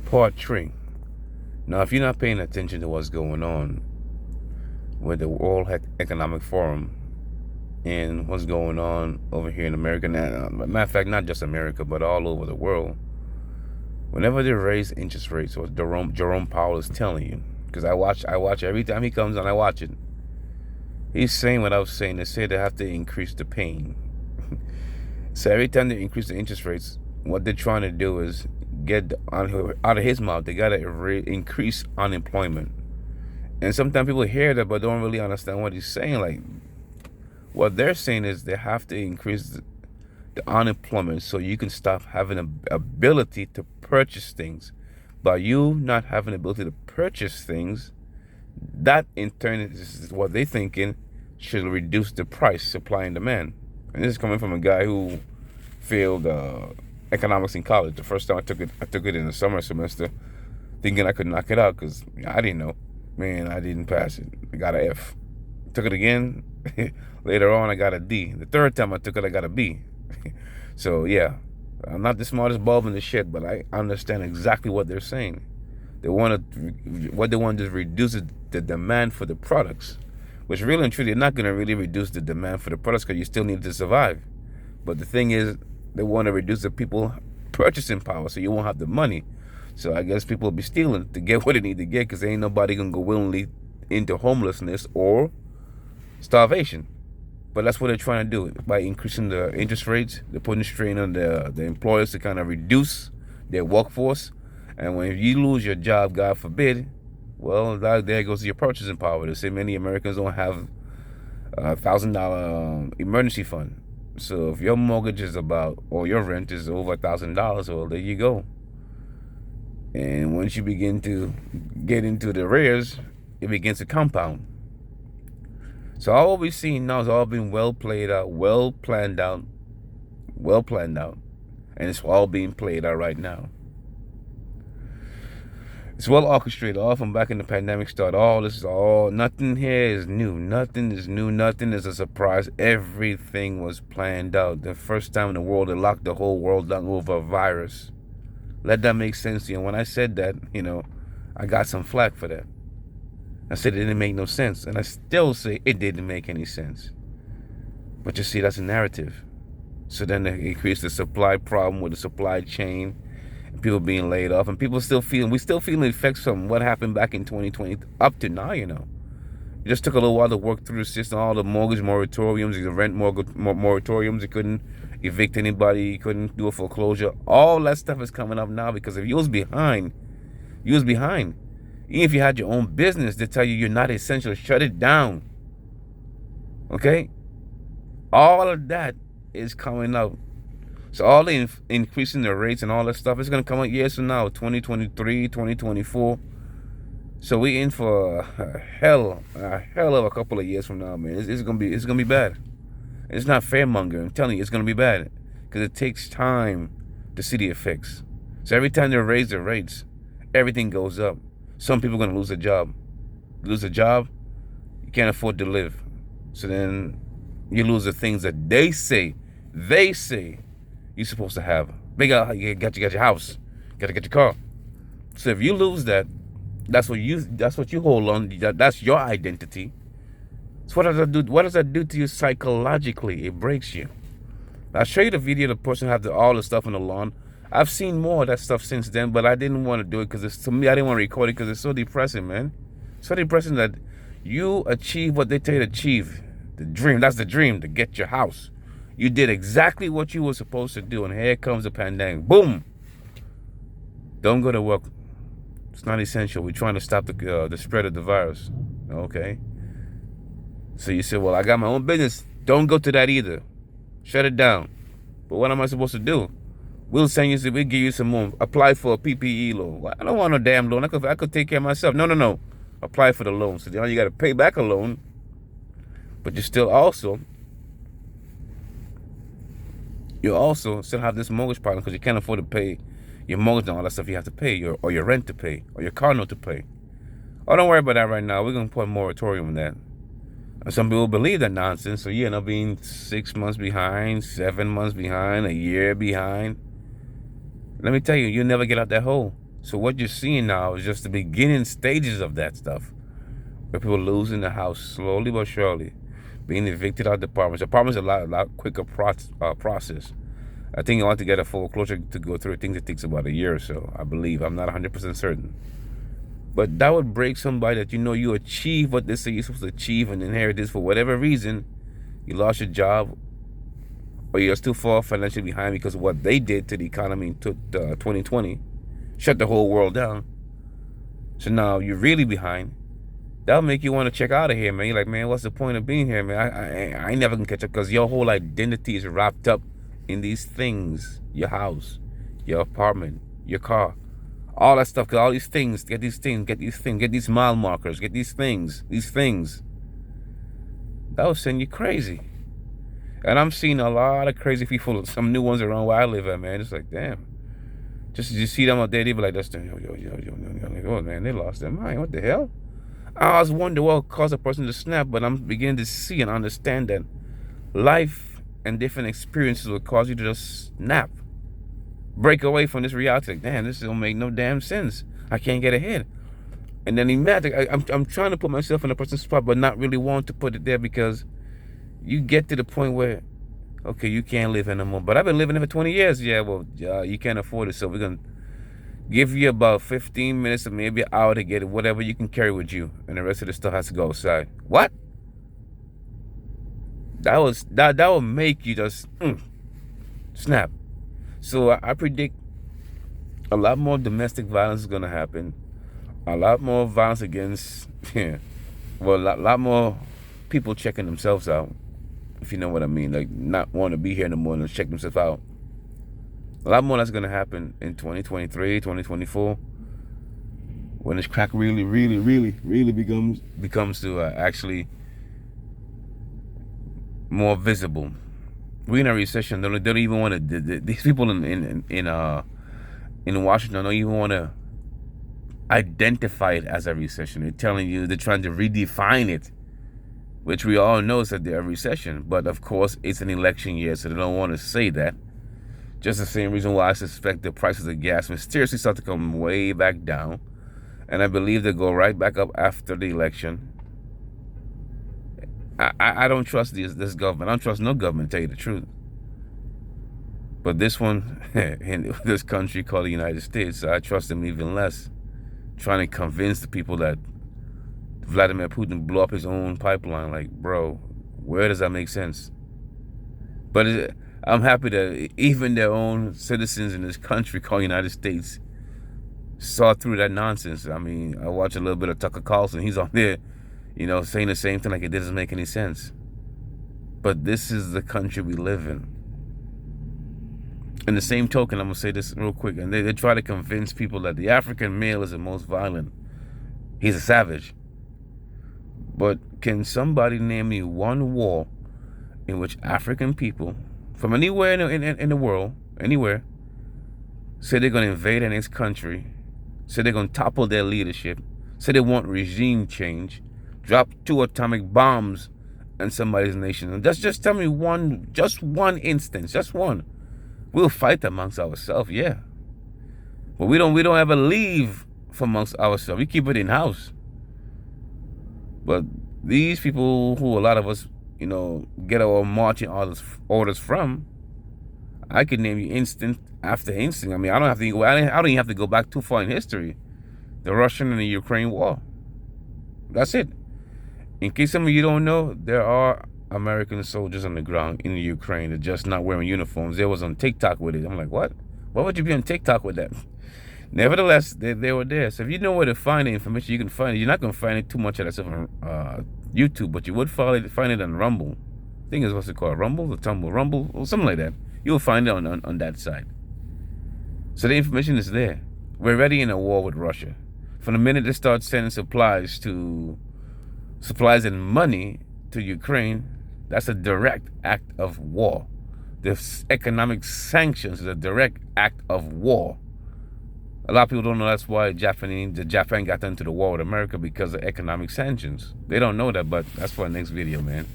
Part 3. Now, if you're not paying attention to what's going on with the World Economic Forum and what's going on over here in America, now, matter of fact, not just America, but all over the world, whenever they raise interest rates, what Jerome Powell is telling you, because I watch every time he comes on, I watch it. He's saying what I was saying. They say they have to increase the pain. So every time they increase the interest rates, what they're trying to do is get out of his mouth. They gotta increase unemployment. And sometimes people hear that but don't really understand what he's saying. Like, what they're saying is they have to increase the unemployment so you can stop having an ability to purchase things. By you not having the ability to purchase things, that in turn is what they're thinking should reduce the price, supply and demand. And this is coming from a guy who failed economics in college. The first time I took it in the summer semester, thinking I could knock it out because I didn't know. Man, I didn't pass it. I got an F. Took it again. Later on, I got a D. The third time I took it, I got a B. So yeah, I'm not the smartest bulb in the shed, but I understand exactly what they're saying. What they want to reduce is the demand for the products, which really and truly, they're not going to really reduce the demand for the products because you still need to survive. But the thing is, they want to reduce the people purchasing power, so you won't have the money. So I guess people will be stealing to get what they need to get because ain't nobody going to go willingly into homelessness or starvation. But that's what they're trying to do. By increasing the interest rates, they're putting strain on the employers to kind of reduce their workforce. And when you lose your job, God forbid, well, there goes your purchasing power. They say many Americans don't have a $1,000 emergency fund. So if your mortgage is or your rent is over $1,000, well, there you go. And once you begin to get into the arrears, it begins to compound. So all we've seen now has all been well played out, well planned out, and it's all being played out right now. It's well orchestrated. All from back in the pandemic started. Nothing here is new. Nothing is new. Nothing is a surprise. Everything was planned out. The first time in the world, they locked the whole world down over a virus. Let that make sense to you. And when I said that, I got some flack for that. I said it didn't make no sense. And I still say it didn't make any sense. But you see, that's a narrative. So then they increase the supply problem with the supply chain. People being laid off, and we still feeling the effects from what happened back in 2020 up to now. It just took a little while to work through the system. All the mortgage moratoriums, the rent moratoriums, you couldn't evict anybody, you couldn't do a foreclosure. All that stuff is coming up now because if you was behind. Even if you had your own business, they tell you you're not essential, shut it down. Okay, all of that is coming up. So all the increasing the rates and all that stuff is going to come up years from now, 2023, 2024. So we in for a hell of a couple of years from now, man. It's gonna be bad. It's not fearmonger. I'm telling you, it's gonna be bad because it takes time to see the effects. So every time they raise the rates, everything goes up. Some people are gonna lose a job. You can't afford to live. So then you lose the things that they say you're supposed to have. You got your house, got to get your car. So if you lose that, that's what you hold on. That's your identity. So what does that do? What does that do to you psychologically? It breaks you. I'll show you the video. The person had all the stuff on the lawn. I've seen more of that stuff since then, but I didn't want to do it because to me, I didn't want to record it because it's so depressing, man. So depressing that you achieve what they tell you to achieve. The dream. That's the dream, to get your house. You did exactly what you were supposed to do, and here comes the pandemic. Boom! Don't go to work. It's not essential. We're trying to stop the spread of the virus. Okay? So you say, well, I got my own business. Don't go to that either. Shut it down. But what am I supposed to do? We'll give you some more. Apply for a PPE loan. Well, I don't want no damn loan. I could take care of myself. No. Apply for the loan. So now you got to pay back a loan, but you still also have this mortgage problem because you can't afford to pay your mortgage and all that stuff you have to pay, or your rent to pay, or your car note to pay. Oh, don't worry about that right now. We're going to put a moratorium on that. And some people believe that nonsense, so you end up being 6 months behind, 7 months behind, a year behind. Let me tell you, you'll never get out that hole. So what you're seeing now is just the beginning stages of that stuff, where people losing the house slowly but surely, being evicted out of apartments. Apartments are a lot quicker process. I think you want to get a foreclosure to go through. I think it takes about a year or so, I believe. I'm not 100% certain. But that would break somebody that you achieve what they say you're supposed to achieve and inherit this for whatever reason. You lost your job, or you're still far financially behind because of what they did to the economy in 2020. Shut the whole world down. So now you're really behind. That'll make you want to check out of here, man. You're like, man, what's the point of being here, man? I never can catch up, because your whole identity is wrapped up in these things. Your house, your apartment, your car, all that stuff. Cause all these things, get these things, get these mile markers, get these things. That will send you crazy. And I'm seeing a lot of crazy people, some new ones around where I live at, man. It's like, damn. Just you see them out there, they be like, that's the, oh man, they lost their mind. What the hell? I always wonder what caused a person to snap, but I'm beginning to see and understand that life and different experiences will cause you to just snap. Break away from this reality. Like, damn, this don't make no damn sense. I can't get ahead. And then imagine, I'm trying to put myself in a person's spot, but not really want to put it there, because you get to the point where, okay, you can't live anymore. But I've been living for 20 years. Yeah, well, you can't afford it, so we're going to give you about 15 minutes or maybe an hour to get whatever you can carry with you, and the rest of the stuff has to go outside. What? That will make you just snap. So I predict a lot more domestic violence is going to happen. A lot more violence against, well, a lot more people checking themselves out, if you know what I mean, like not wanting to be here no more and check themselves out. A lot more that's going to happen in 2023, 2024, when this crack really becomes to actually more visible. We're in a recession. They don't even want to. These people in Washington don't even want to identify it as a recession. They're telling you, they're trying to redefine it, which we all know is that they're a recession. But of course, it's an election year, so they don't want to say that. Just the same reason why I suspect the prices of gas mysteriously start to come way back down, and I believe they go right back up after the election. I don't trust this government. I don't trust no government, to tell you the truth. But this one, in this country called the United States, I trust them even less. Trying to convince the people that Vladimir Putin blew up his own pipeline. Like, bro, where does that make sense? But I'm happy that even their own citizens in this country called United States saw through that nonsense. I mean, I watch a little bit of Tucker Carlson. He's on there, saying the same thing, like it doesn't make any sense. But this is the country we live in. In the same token, I'm going to say this real quick, and they try to convince people that the African male is the most violent. He's a savage. But can somebody name me one war in which African people from anywhere in the world, anywhere, say they're going to invade the next country, say they're going to topple their leadership, say they want regime change, drop 2 atomic bombs in somebody's nation? And just tell me one instance, just one. We'll fight amongst ourselves, yeah. But we don't ever leave from amongst ourselves. We keep it in house. But these people who a lot of us, get our marching orders from, I could name you instant after instant. I mean, I don't even have to go back too far in history. The Russian and the Ukraine war. That's it. In case some of you don't know, there are American soldiers on the ground in the Ukraine. They're just not wearing uniforms. They was on TikTok with it. I'm like, what? Why would you be on TikTok with that? Nevertheless, they were there. So if you know where to find the information, you can find it. You're not going to find it too much of that stuff on YouTube, but you would find it on Rumble. I think it's what's it called, Rumble or Tumble, Rumble or something like that. You'll find it on that side. So the information is there. We're already in a war with Russia. From the minute they start sending supplies and money to Ukraine, that's a direct act of war. The economic sanctions is a direct act of war. A lot of people don't know that's why Japan got into the war with America, because of economic sanctions. They don't know that, but that's for the next video, man.